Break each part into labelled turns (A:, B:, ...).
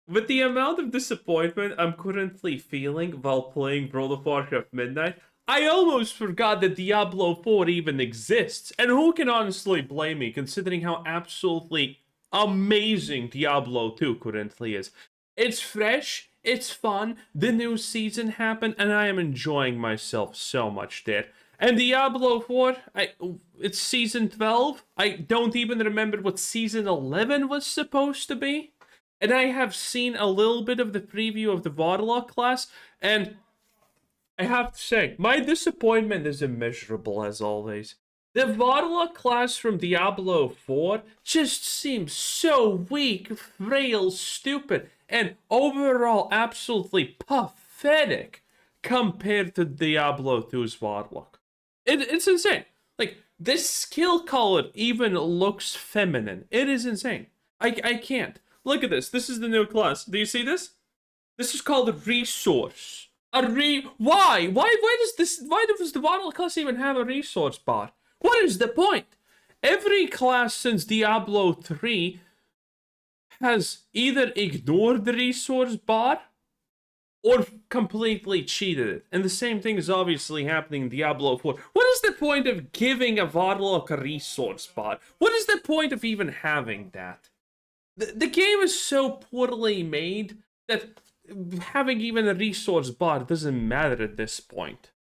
A: With the amount of disappointment I'm currently feeling while playing World of Warcraft Midnight, I almost forgot that Diablo 4 even exists. And who can honestly blame me, considering how absolutely amazing Diablo 2 currently is? It's fresh, it's fun, the new season happened, and I am enjoying myself so much there. And Diablo 4, it's season 12. I don't even remember what season 11 was supposed to be. And I have seen a little bit of the preview of the Warlock class, and I have to say, my disappointment is immeasurable as always. The Warlock class from Diablo 4 just seems so weak, frail, stupid, and overall absolutely pathetic compared to Diablo 2's Warlock. It's insane. Like, this skill color even looks feminine. It is insane. I can't. Look at this. This is the new class. Do you see this? This is called a resource. Why? Why does the bottle class even have a resource bar? What is the point? Every class since Diablo 3 has either ignored the resource bar or completely cheated it. And the same thing is obviously happening in Diablo 4. What is the point of giving a Warlock a resource bar? What is the point of even having that? The game is so poorly made that having even a resource bar doesn't matter at this point.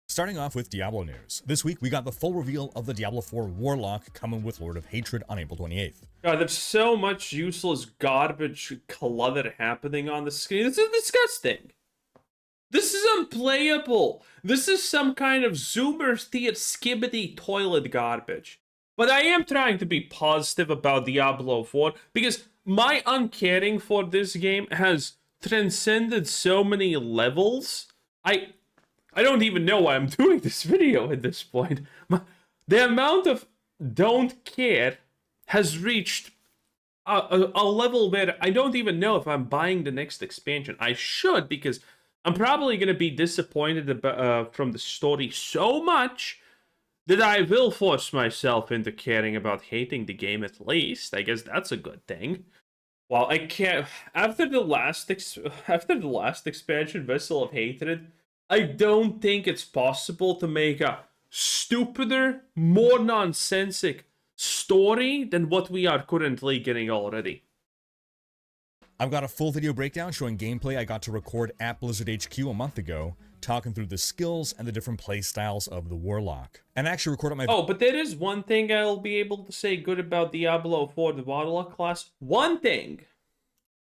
B: Starting off with Diablo news. This week, we got the full reveal of the Diablo 4 Warlock coming with Lord of Hatred on April 28th.
A: God, there's so much useless garbage clutter happening on the screen. This is disgusting. This is unplayable. This is some kind of Zoomer theater skibbity toilet garbage. But I am trying to be positive about Diablo 4 because my uncaring for this game has transcended so many levels. I don't even know why I'm doing this video at this point. The amount of don't care has reached a level where I don't even know if I'm buying the next expansion. I should, because I'm probably going to be disappointed from the story so much that I will force myself into caring about hating the game at least. I guess that's a good thing. Well, I can't. After the last expansion, Vessel of Hatred, I don't think it's possible to make a stupider, more nonsensic story than what we are currently getting already.
B: I've got a full video breakdown showing gameplay I got to record at Blizzard HQ a month ago, talking through the skills and the different play styles of the Warlock. And I actually recorded my...
A: Oh, but there is one thing I'll be able to say good about Diablo 4, the Warlock class. One thing!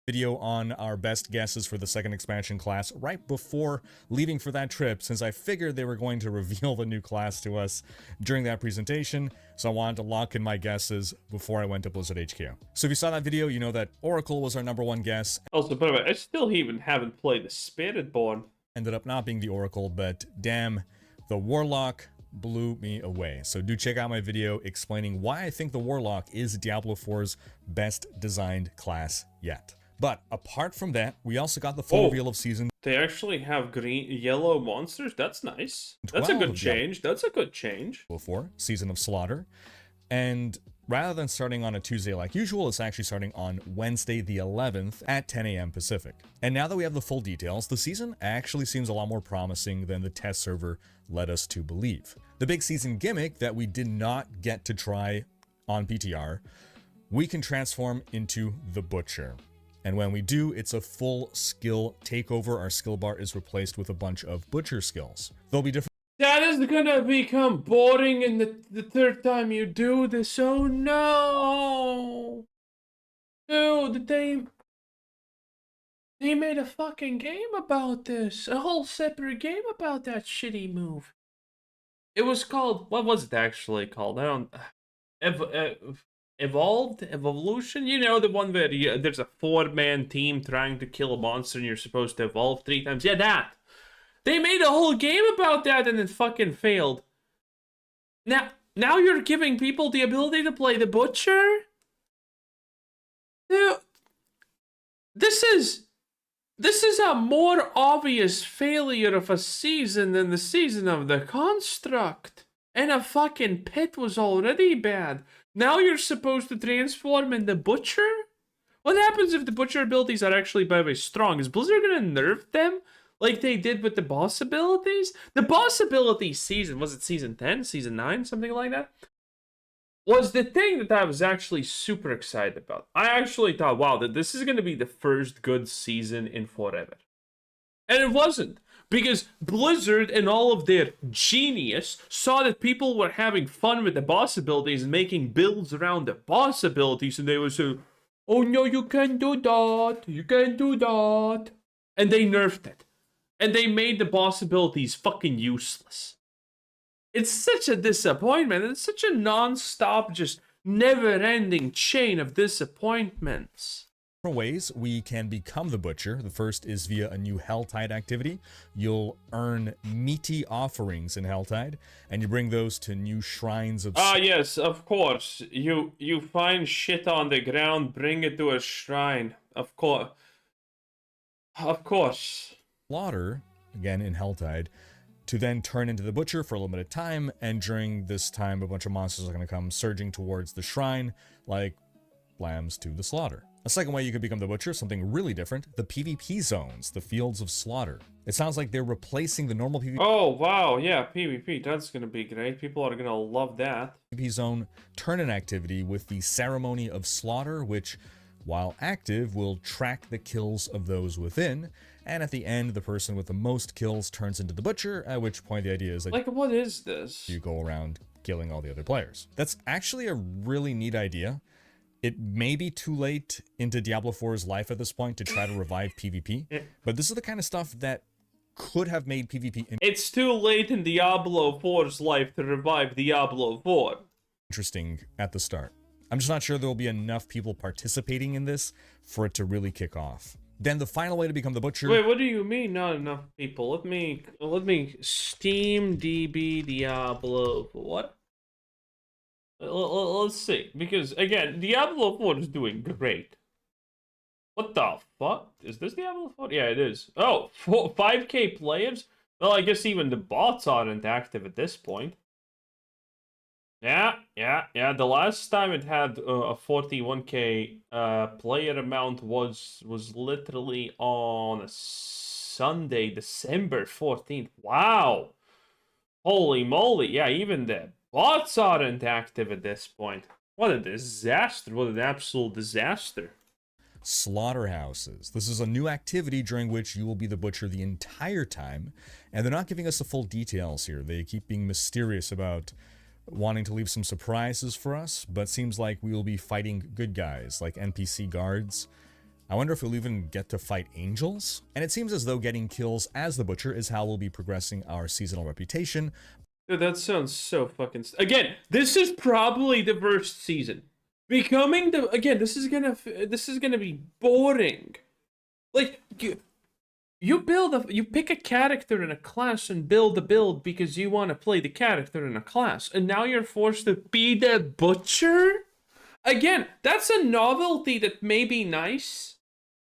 B: Video on our best guesses for the second expansion class right before leaving for that trip, since I figured they were going to reveal the new class to us during that presentation, so I wanted to lock in my guesses before I went to Blizzard HQ. So if you saw that video, you know that Oracle was our #1 guess.
A: Also, by the way, I still even haven't played the Spiritborn.
B: Ended up not being the Oracle, but damn, the Warlock blew me away. So do check out my video explaining why I think the Warlock is Diablo 4's best designed class yet. But apart from that, we also got the full reveal of season.
A: They actually have yellow monsters? That's nice. That's a good change. That's a good change.
B: 4, Season of Slaughter. And rather than starting on a Tuesday like usual, it's actually starting on Wednesday the 11th at 10 a.m. Pacific. And now that we have the full details, the season actually seems a lot more promising than the test server led us to believe. The big season gimmick that we did not get to try on PTR, we can transform into the Butcher. And when we do, it's a full skill takeover. Our skill bar is replaced with a bunch of Butcher skills. They'll be different.
A: That is gonna become boring in the third time you do this. Oh no! Dude, they made a fucking game about this. A whole separate game about that shitty move. It was called... What was it actually called? I don't... Evolution? You know, the one where there's a 4-man team trying to kill a monster and you're supposed to evolve 3 times. Yeah, that! They made a whole game about that and it fucking failed. Now you're giving people the ability to play the Butcher? Dude, this is a more obvious failure of a season than the season of the Construct. And a fucking pit was already bad. Now you're supposed to transform in the Butcher? What happens if the Butcher abilities are actually very strong? Is Blizzard gonna nerf them like they did with the boss abilities? The boss ability season, was it season 10, season 9, something like that? Was the thing that I was actually super excited about. I actually thought, wow, that this is gonna be the first good season in forever. And it wasn't. Because Blizzard and all of their genius saw that people were having fun with the boss abilities and making builds around the boss abilities, and they were so, oh no, you can't do that, you can't do that. And they nerfed it. And they made the boss abilities fucking useless. It's such a disappointment. It's such a non-stop, just never-ending chain of disappointments.
B: Different ways we can become the Butcher. The first is via a new Helltide activity. You'll earn meaty offerings in Helltide, and you bring those to new shrines of...
A: Yes, of course. You find shit on the ground, bring it to a shrine. Of course. Of course.
B: Slaughter, again in Helltide, to then turn into the Butcher for a limited time, and during this time a bunch of monsters are going to come surging towards the shrine, like lambs to the slaughter. A second way you could become the Butcher, something really different, the PvP zones, the Fields of Slaughter. It sounds like they're replacing the normal PvP...
A: Oh, wow, yeah, PvP, that's gonna be great. People are gonna love that.
B: PvP zone turn-in activity with the Ceremony of Slaughter, which, while active, will track the kills of those within, and at the end, the person with the most kills turns into the Butcher, at which point the idea is that...
A: Like, what is this?
B: You go around killing all the other players. That's actually a really neat idea. It may be too late into Diablo 4's life at this point to try to revive PvP, but this is the kind of stuff that could have made PvP...
A: It's too late in Diablo 4's life to revive Diablo 4.
B: Interesting at the start. I'm just not sure there will be enough people participating in this for it to really kick off. Then the final way to become the Butcher...
A: Wait, what do you mean not enough people? Let me Steam DB Diablo. What? Let's see. Because, again, Diablo 4 is doing great. What the fuck? Is this Diablo 4? Yeah, it is. Oh, 5k players? Well, I guess even the bots aren't active at this point. Yeah. The last time it had a 41k player amount was literally on a Sunday, December 14th. Wow. Holy moly. Yeah, even the bots aren't active at this point. What a disaster. What an absolute disaster.
B: Slaughterhouses. This is a new activity during which you will be the Butcher the entire time, and they're not giving us the full details here. They keep being mysterious about wanting to leave some surprises for us, but seems like we will be fighting good guys, like NPC guards. I wonder if we'll even get to fight angels? And it seems as though getting kills as the Butcher is how we'll be progressing our seasonal reputation.
A: Dude, that sounds so fucking... Again, this is probably the worst season. Becoming the... Again, this is gonna be boring. Like, you pick a character in a class and build a build because you want to play the character in a class, and now you're forced to be the Butcher? Again, that's a novelty that may be nice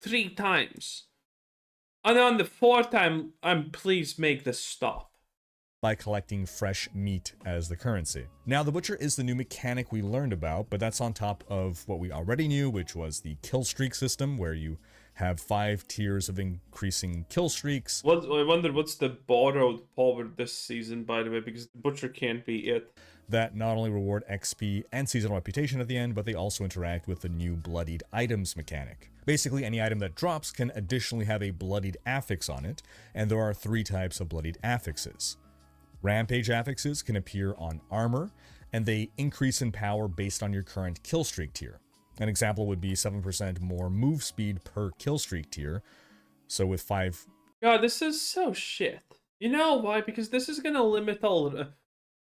A: 3 times. And on the 4th time, please make this stop.
B: By collecting fresh meat as the currency. Now, the Butcher is the new mechanic we learned about, but that's on top of what we already knew, which was the kill streak system, where you have 5 tiers of increasing kill streaks.
A: I wonder what's the borrowed power this season, by the way, because the Butcher can't be it.
B: That not only reward XP and seasonal reputation at the end, but they also interact with the new bloodied items mechanic. Basically, any item that drops can additionally have a bloodied affix on it, and there are 3 types of bloodied affixes. Rampage affixes can appear on armor, and they increase in power based on your current kill streak tier. An example would be 7% more move speed per kill streak tier. So with 5...
A: God, this is so shit. You know why? Because this is gonna limit all...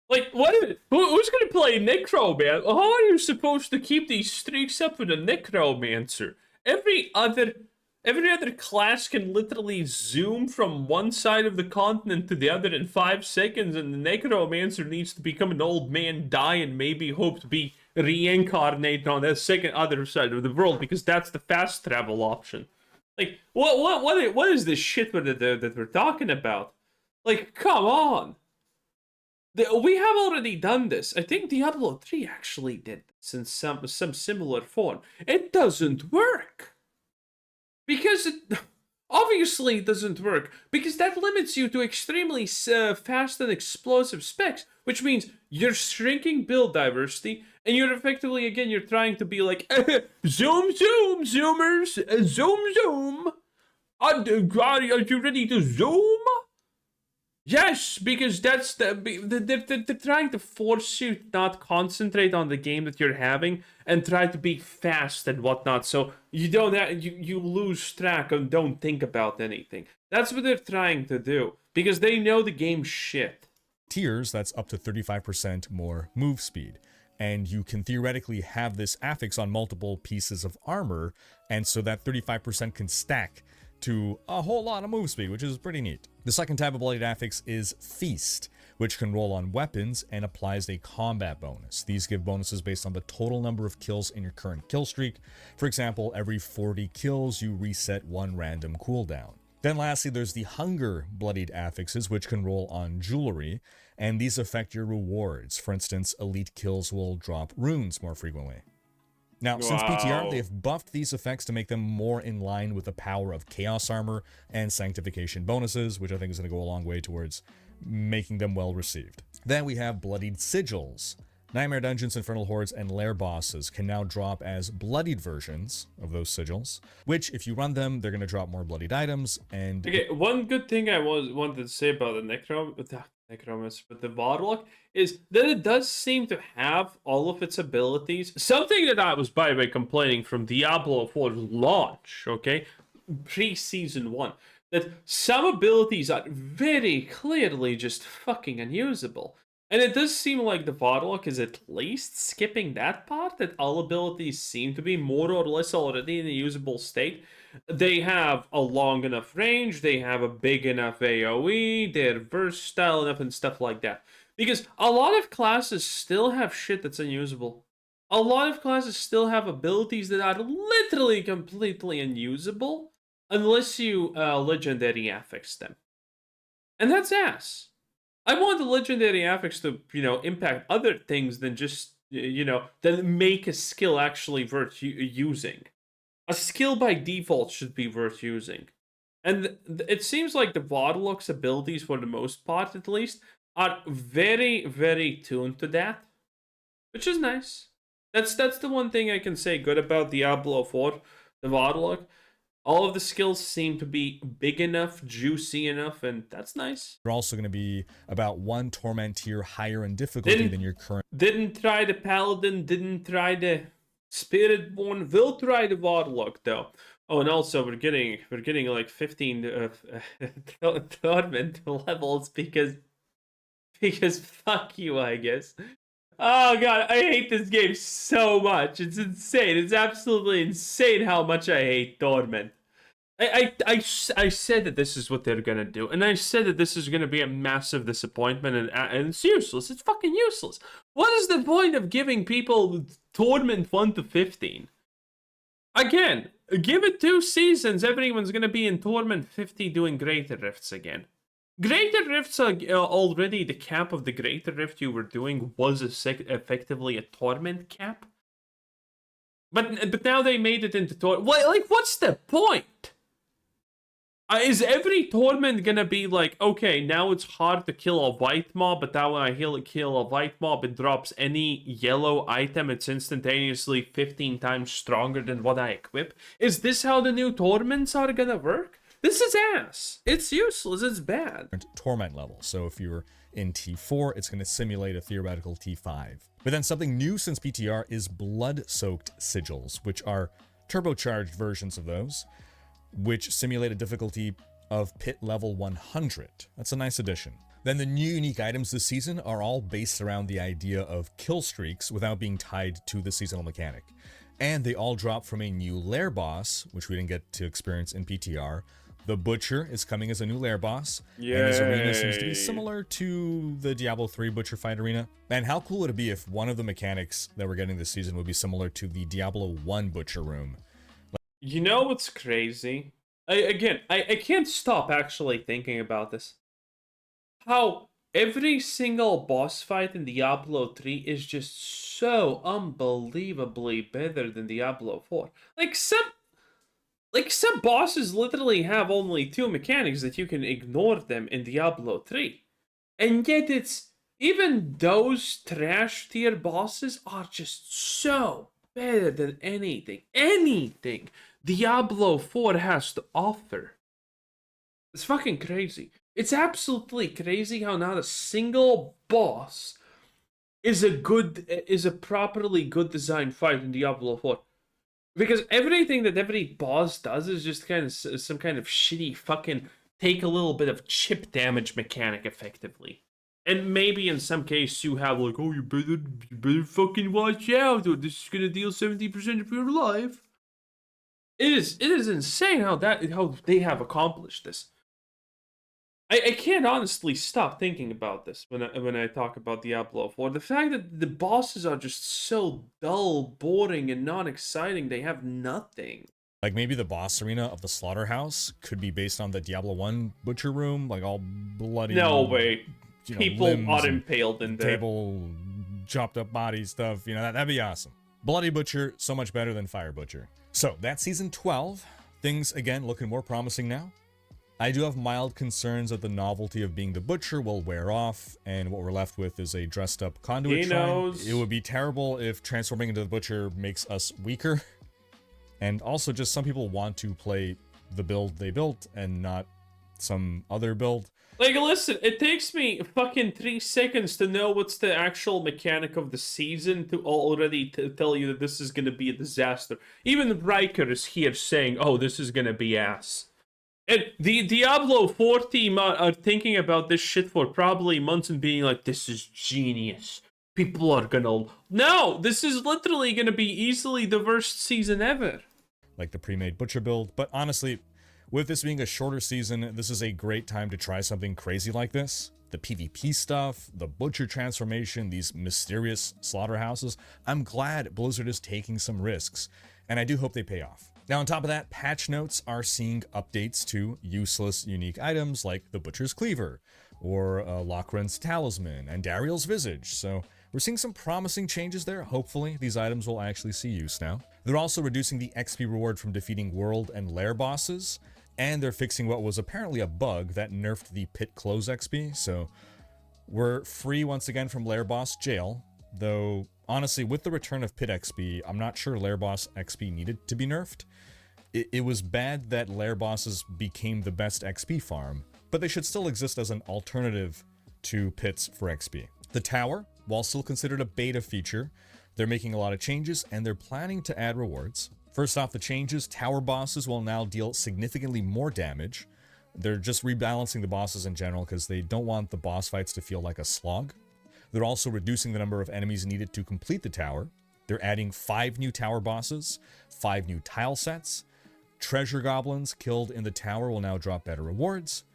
A: Like, who's gonna play Necromancer? How are you supposed to keep these streaks up with a Necromancer? Every other class can literally zoom from one side of the continent to the other in 5 seconds, and the Necromancer needs to become an old man, die, and maybe hope to be reincarnated on the other side of the world, because that's the fast travel option. Like, what is this shit that we're talking about? Like, come on! We have already done this. I think Diablo 3 actually did this in some similar form. It doesn't work. Because it obviously doesn't work. Because that limits you to extremely fast and explosive specs, which means you're shrinking build diversity, and you're effectively, again, you're trying to be like, zoom, zoom, zoomers, zoom, zoom. Are you ready to zoom? Yes, because that's they're trying to force you to not concentrate on the game that you're having and try to be fast and whatnot, so you don't you lose track and don't think about anything. That's what they're trying to do because they know the game's shit.
B: Tiers, that's up to 35% more move speed. And you can theoretically have this affix on multiple pieces of armor, and so that 35% can stack to a whole lot of move speed, which is pretty neat. The second type of bloodied affix is Feast, which can roll on weapons and applies a combat bonus. These give bonuses based on the total number of kills in your current kill streak. For example, every 40 kills, you reset one random cooldown. Then lastly, there's the Hunger bloodied affixes, which can roll on jewelry, and these affect your rewards. For instance, elite kills will drop runes more frequently. Now, since PTR, they've buffed these effects to make them more in line with the power of Chaos Armor and Sanctification bonuses, which I think is going to go a long way towards making them well received. Then we have Bloodied Sigils. Nightmare Dungeons, Infernal Hordes, and Lair bosses can now drop as bloodied versions of those sigils, which, if you run them, they're going to drop more bloodied items, and...
A: Okay, one good thing I wanted to say about the Necromus, but the Vodlock, is that it does seem to have all of its abilities. Something that I was, by the way, complaining from Diablo 4 launch, okay? Pre-Season 1. That some abilities are very clearly just fucking unusable. And it does seem like the Vodlock is at least skipping that part, that all abilities seem to be more or less already in a usable state. They have a long enough range, they have a big enough AoE, they're versatile enough and stuff like that. Because a lot of classes still have shit that's unusable. A lot of classes still have abilities that are literally completely unusable unless you legendary affix them. And that's ass. I want the legendary affix to, impact other things than just, than make a skill actually worth using. A skill by default should be worth using. And it seems like the Vodlock's abilities, for the most part at least, are very, very tuned to that. Which is nice. That's the one thing I can say good about Diablo 4, the Vodlock. All of the skills seem to be big enough, juicy enough, and that's nice.
B: They're also going to be about one Torment tier higher in difficulty than your current...
A: Didn't try the Paladin, didn't try the Spiritborn, will try the Vodlock though. Oh, and also we're getting like 15 Torment levels because fuck you, I guess. Oh god, I hate this game so much. It's insane. It's absolutely insane how much I hate Torment. I said that this is what they're gonna do, and I said that this is gonna be a massive disappointment, and it's useless. It's fucking useless. What is the point of giving people Torment 1 to 15? Again, give it 2 seasons, everyone's gonna be in Torment 50 doing Greater Rifts again. Greater Rifts are already the cap of the Greater Rift you were doing was effectively a Torment cap. But now they made it into Torment. What's the point? Is every Torment gonna be like, okay, now it's hard to kill a white mob, but now when I kill a white mob, it drops any yellow item, it's instantaneously 15 times stronger than what I equip? Is this how the new Torments are gonna work? This is ass. It's useless, it's bad.
B: Torment level, so if you're in T4, it's going to simulate a theoretical T5. But then something new since PTR is blood-soaked sigils, which are turbocharged versions of those, which simulate a difficulty of pit level 100. That's a nice addition. Then the new unique items this season are all based around the idea of kill streaks without being tied to the seasonal mechanic. And they all drop from a new Lair boss, which we didn't get to experience in PTR. The Butcher is coming as a new Lair boss,
A: Yay.
B: And his arena seems to be similar to the Diablo 3 Butcher fight arena. And how cool would it be if one of the mechanics that we're getting this season would be similar to the Diablo 1 Butcher room?
A: You know what's crazy? I can't stop actually thinking about this. How every single boss fight in Diablo 3 is just so unbelievably better than Diablo 4. Some bosses literally have only two mechanics that you can ignore them in Diablo 3. And yet it's even those trash tier bosses are just so better than anything Diablo 4 has to offer. It's fucking crazy. It's absolutely crazy how not a single boss is a properly good designed fight in Diablo 4. Because everything that every boss does is just kind of some kind of shitty fucking take a little bit of chip damage mechanic effectively. And maybe in some case you have like, oh, you better fucking watch out, or this is gonna deal 70% of your life. It is insane how they have accomplished this. I can't honestly stop thinking about this when I talk about Diablo 4. The fact that the bosses are just so dull, boring, and non exciting, they have nothing.
B: Like maybe the boss arena of the slaughterhouse could be based on the Diablo 1 butcher room, like all bloody.
A: No way.
B: You know,
A: People
B: limbs
A: are
B: and
A: impaled in there.
B: table, chopped up body stuff. You know, that'd be awesome. Bloody Butcher, so much better than Fire Butcher. So that's season 12. Things again looking more promising now. I do have mild concerns that the novelty of being the Butcher will wear off, and what we're left with is a dressed up conduit shrine. It would be terrible if transforming into the Butcher makes us weaker. And also just some people want to play the build they built and not some other build.
A: Like, listen, it takes me fucking 3 seconds to know what's the actual mechanic of the season to already tell you that this is gonna be a disaster. Even Riker is here saying, oh, this is gonna be ass. And the Diablo 4 team are thinking about this shit for probably months and being like, this is genius. People are gonna... No! This is literally gonna be easily the worst season ever.
B: Like the pre-made Butcher build, but honestly, with this being a shorter season, this is a great time to try something crazy like this. The PvP stuff, the Butcher transformation, these mysterious slaughterhouses. I'm glad Blizzard is taking some risks, and I do hope they pay off. Now, on top of that, patch notes are seeing updates to useless unique items like the Butcher's Cleaver, or Lochran's Talisman, and Dariel's Visage, so we're seeing some promising changes there. Hopefully, these items will actually see use now. They're also reducing the XP reward from defeating World and Lair bosses, and they're fixing what was apparently a bug that nerfed the Pit Close XP, so we're free once again from Lair boss jail, though honestly, with the return of Pit XP, I'm not sure Lair boss XP needed to be nerfed. It was bad that Lair bosses became the best XP farm, but they should still exist as an alternative to pits for XP. The tower, while still considered a beta feature, they're making a lot of changes and they're planning to add rewards. First off the changes, tower bosses will now deal significantly more damage. They're just rebalancing the bosses in general because they don't want the boss fights to feel like a slog. They're also reducing the number of enemies needed to complete the tower. They're adding 5 new tower bosses, 5 new tile sets. Treasure goblins killed in the tower will now drop better rewards.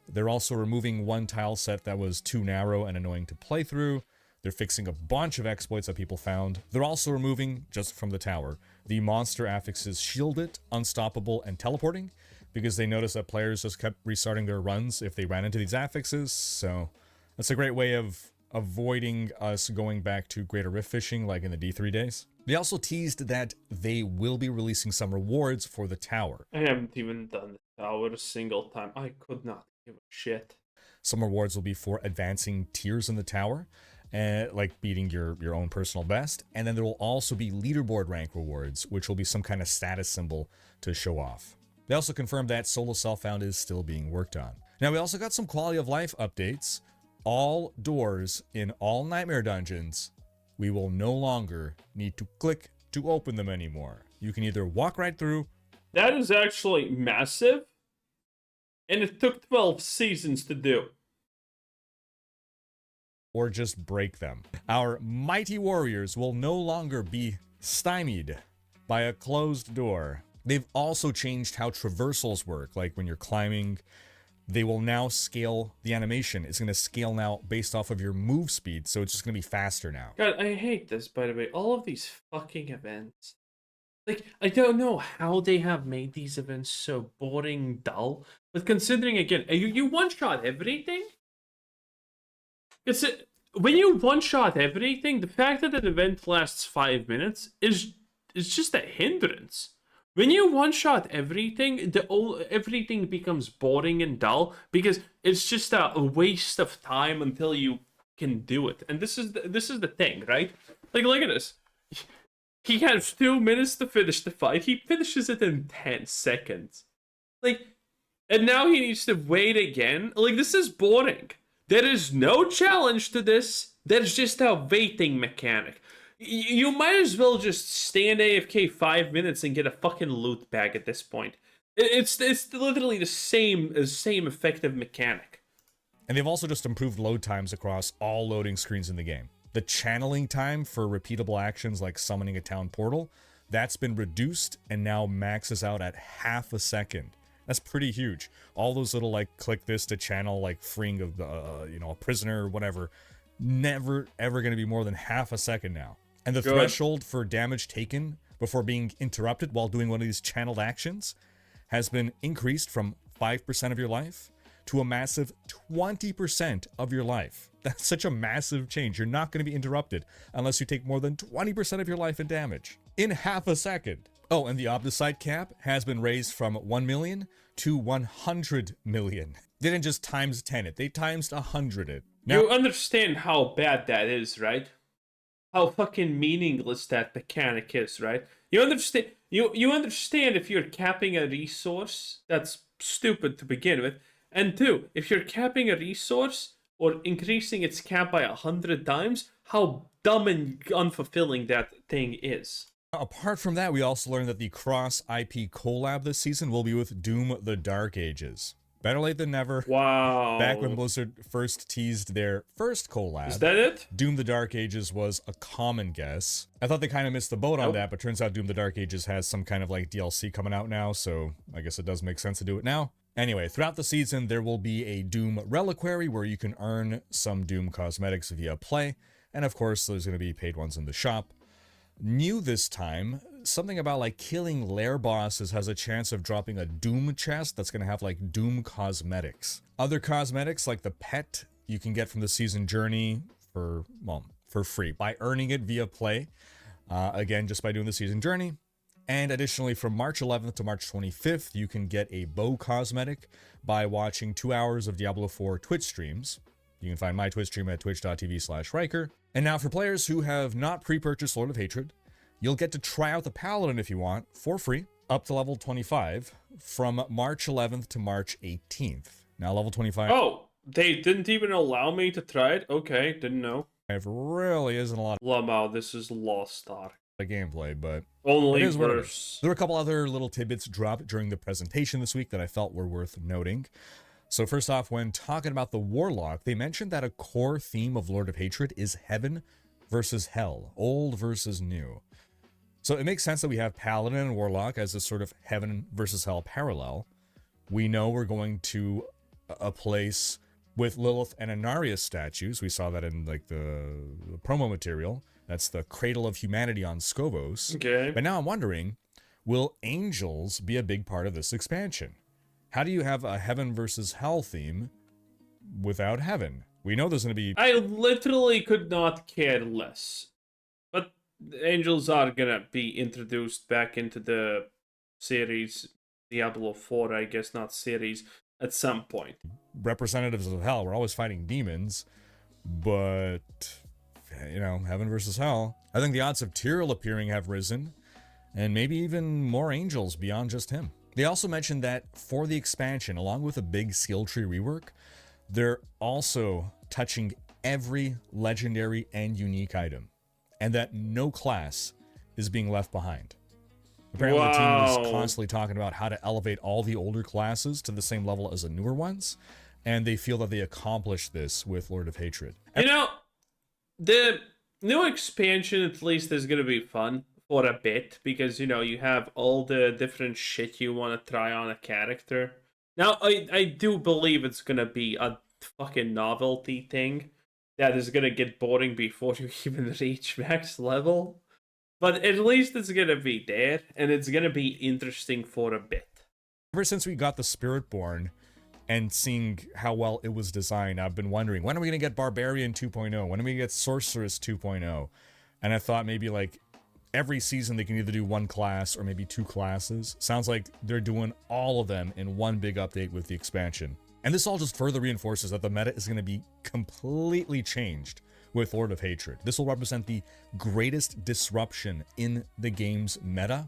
B: They're also removing one tile set that was too narrow and annoying to play through. They're fixing a bunch of exploits that people found. They're also removing, just from the tower, the monster affixes Shielded, Unstoppable, and Teleporting, because they noticed that players just kept restarting their runs if they ran into these affixes, so that's a great way of avoiding us going back to Greater Rift fishing like in the D3 days. They also teased that they will be releasing some rewards for the tower.
A: I haven't even done the tower a single time. I could not give a shit.
B: Some rewards will be for advancing tiers in the tower, like beating your own personal best. And then there will also be leaderboard rank rewards, which will be some kind of status symbol to show off. They also confirmed that Solo Self-Found is still being worked on. Now, we also got some quality of life updates. All doors in all Nightmare dungeons, we will no longer need to click to open them anymore. You can either walk right through.
A: That is actually massive, and it took 12 seasons to do.
B: Or just break them. Our mighty warriors will no longer be stymied by a closed door. They've also changed how traversals work, like when you're climbing. They will now scale the animation. It's going to scale now based off of your move speed, so it's just going to be faster now.
A: God, I hate this, by the way. All of these fucking events. Like, I don't know how they have made these events so boring, dull. But considering, again, you one-shot everything? When you one-shot everything, the fact that an event lasts 5 minutes is just a hindrance. When you one-shot everything, everything becomes boring and dull because it's just a waste of time until you can do it. And this is the thing, right? Like, look at this. He has 2 minutes to finish the fight. He finishes it in 10 seconds. Like, and now he needs to wait again. Like, this is boring. There is no challenge to this. There's just a waiting mechanic. You might as well just stand AFK 5 minutes and get a fucking loot bag at this point. It's literally the same effective mechanic.
B: And they've also just improved load times across all loading screens in the game. The channeling time for repeatable actions like summoning a town portal, that's been reduced and now maxes out at half a second. That's pretty huge. All those little, like, click this to channel, like, freeing of, a prisoner or whatever, never, ever going to be more than half a second now. And the threshold for damage taken before being interrupted while doing one of these channeled actions has been increased from 5% of your life to a massive 20% of your life. That's such a massive change. You're not going to be interrupted unless you take more than 20% of your life in damage in half a second. Oh, and the Omnicide cap has been raised from 1 million to 100 million. They didn't just times 10 it, they times 100 it.
A: Now, you understand how bad that is, right? How fucking meaningless that mechanic is, right? You understand if you're capping a resource, that's stupid to begin with. And two, if you're capping a resource or increasing its cap by 100 times, how dumb and unfulfilling that thing is.
B: Apart from that, we also learned that the cross-IP collab this season will be with Doom the Dark Ages. Better late than never.
A: Wow.
B: Back when Blizzard first teased their first collab.
A: Is that it?
B: Doom the Dark Ages was a common guess. I thought they kind of missed the boat on that, but turns out Doom the Dark Ages has some kind of like DLC coming out now, so I guess it does make sense to do it now. Anyway, throughout the season, there will be a Doom Reliquary where you can earn some Doom cosmetics via play, and of course, there's going to be paid ones in the shop. New this time, something about like killing Lair bosses has a chance of dropping a Doom chest that's going to have like Doom cosmetics. Other cosmetics like the pet you can get from the season journey for free by earning it via play. Again, just by doing the season journey. And additionally, from March 11th to March 25th, you can get a bow cosmetic by watching 2 hours of Diablo 4 Twitch streams. You can find my Twitch stream at twitch.tv/Riker. And now for players who have not pre-purchased Lord of Hatred, you'll get to try out the Paladin if you want, for free, up to level 25, from March 11th to March 18th. Now level 25...
A: Oh, they didn't even allow me to try it? Okay, didn't know.
B: It really isn't a lot
A: Lamau, this is Lost Ark.
B: of gameplay, but
A: only
B: it is what it
A: worse.
B: is. There were a couple other little tidbits dropped during the presentation this week that I felt were worth noting. So first off, when talking about the Warlock, they mentioned that a core theme of Lord of Hatred is heaven versus hell, old versus new. So it makes sense that we have Paladin and Warlock as a sort of heaven versus hell parallel. We know we're going to a place with Lilith and Inarius statues. We saw that in like the promo material. That's the Cradle of Humanity on Skovos.
A: Okay.
B: But now I'm wondering, will angels be a big part of this expansion? How do you have a heaven versus hell theme without heaven? We know there's going to be...
A: I literally could not care less. But angels are going to be introduced back into the series, Diablo 4, I guess, not series, at some point.
B: Representatives of hell, we're always fighting demons, but, you know, heaven versus hell. I think the odds of Tyrell appearing have risen, and maybe even more angels beyond just him. They also mentioned that for the expansion, along with a big skill tree rework, they're also touching every legendary and unique item, and that no class is being left behind. Apparently the team was constantly talking about how to elevate all the older classes to the same level as the newer ones, and they feel that they accomplished this with Lord of Hatred.
A: You know, the new expansion at least is going to be fun for a bit, because, you know, you have all the different shit you want to try on a character. Now, I do believe it's going to be a fucking novelty thing that is going to get boring before you even reach max level. But at least it's going to be there, and it's going to be interesting for a bit.
B: Ever since we got the Spiritborn, and seeing how well it was designed, I've been wondering, when are we going to get Barbarian 2.0? When are we going to get Sorceress 2.0? And I thought maybe like every season they can either do one class or maybe two classes. Sounds like they're doing all of them in one big update with the expansion. And this all just further reinforces that the meta is going to be completely changed with Lord of Hatred. This will represent the greatest disruption in the game's meta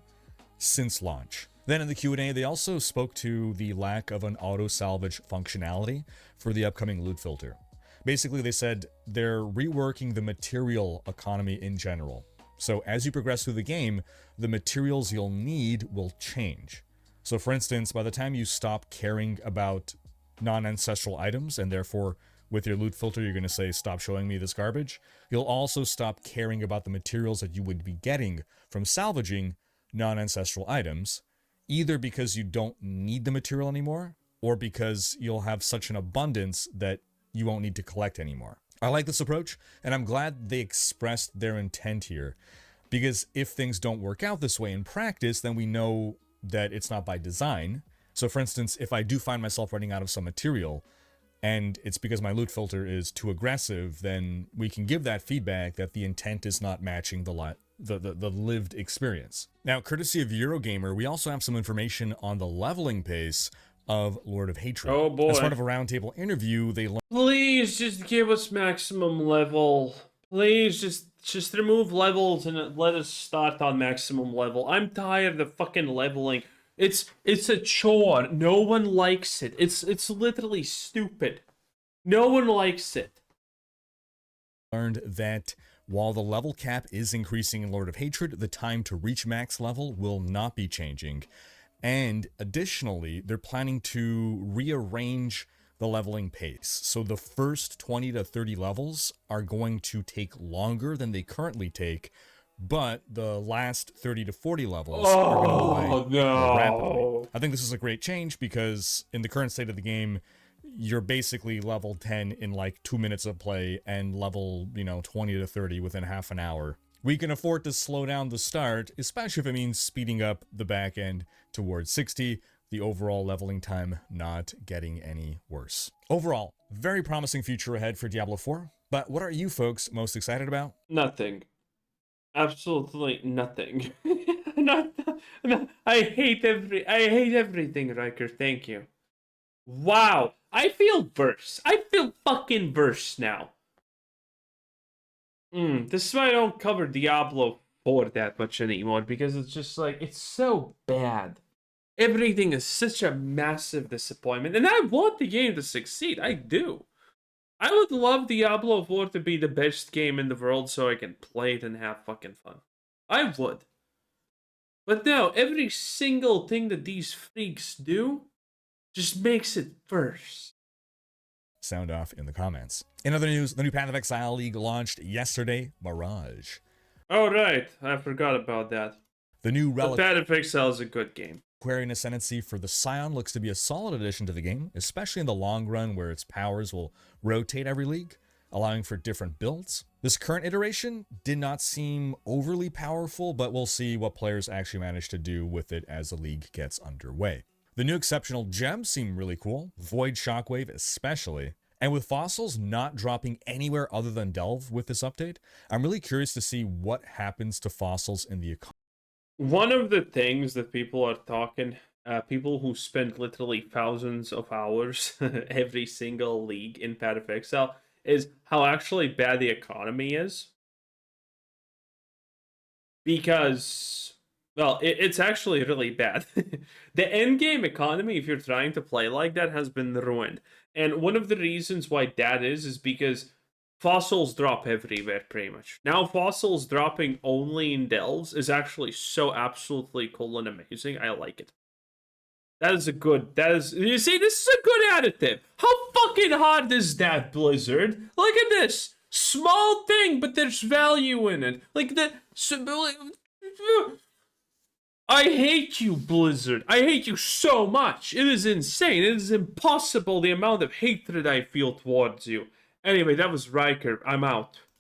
B: since launch. Then in the Q&A, they also spoke to the lack of an auto-salvage functionality for the upcoming loot filter. Basically, they said they're reworking the material economy in general. So as you progress through the game, the materials you'll need will change. So for instance, by the time you stop caring about non-ancestral items, and therefore with your loot filter, you're going to say, stop showing me this garbage, you'll also stop caring about the materials that you would be getting from salvaging non-ancestral items, either because you don't need the material anymore, or because you'll have such an abundance that you won't need to collect anymore. I like this approach, and I'm glad they expressed their intent here, because if things don't work out this way in practice, then we know that it's not by design. So for instance, if I do find myself running out of some material, and it's because my loot filter is too aggressive, then we can give that feedback that the intent is not matching the lived experience. Now, courtesy of Eurogamer, we also have some information on the leveling pace of Lord of Hatred.
A: Oh boy.
B: As part of a roundtable interview, they learned...
A: Please just give us maximum level. Please just remove levels and let us start on maximum level. I'm tired of fucking leveling. It's a chore. No one likes it. It's literally stupid. No one likes it.
B: Learned that while the level cap is increasing in Lord of Hatred, the time to reach max level will not be changing. And additionally, they're planning to rearrange the leveling pace. So the first 20 to 30 levels are going to take longer than they currently take, but the last 30 to 40 levels are going to play more rapidly. I think this is a great change because in the current state of the game, you're basically level 10 in like 2 minutes of play and level, 20 to 30 within half an hour. We can afford to slow down the start, especially if it means speeding up the back end towards 60, the overall leveling time not getting any worse. Overall, very promising future ahead for Diablo 4, but what are you folks most excited about?
A: Nothing. Absolutely nothing. I hate everything, Riker. Thank you. Wow. I feel worse. I feel fucking worse now. This is why I don't cover Diablo 4 that much anymore, because it's just like, it's so bad. Everything is such a massive disappointment, and I want the game to succeed. I do. I would love Diablo 4 to be the best game in the world so I can play it and have fucking fun. I would. But no, every single thing that these freaks do just makes it worse.
B: Sound off in the comments. In other news, the new Path of Exile League launched yesterday, Mirage.
A: Oh right, I forgot about that.
B: The new relic...
A: The Path of Exile is a good game.
B: Aquarian Ascendancy for the Scion looks to be a solid addition to the game, especially in the long run where its powers will rotate every league, allowing for different builds. This current iteration did not seem overly powerful, but we'll see what players actually manage to do with it as the league gets underway. The new exceptional gems seem really cool, Void Shockwave especially. And with fossils not dropping anywhere other than Delve with this update, I'm really curious to see what happens to fossils in the economy.
A: One of the things that people are talking, people who spend literally thousands of hours every single league in Path of Exile, is how actually bad the economy is. Because, well, it's actually really bad. The endgame economy, if you're trying to play like that, has been ruined. And one of the reasons why that is because fossils drop everywhere, pretty much. Now, fossils dropping only in delves is actually so absolutely cool and amazing. I like it. You see, this is a good additive. How fucking hard is that, Blizzard? Look at this. Small thing, but there's value in it. I hate you, Blizzard. I hate you so much. It is insane. It is impossible the amount of hatred I feel towards you. Anyway, that was Riker. I'm out.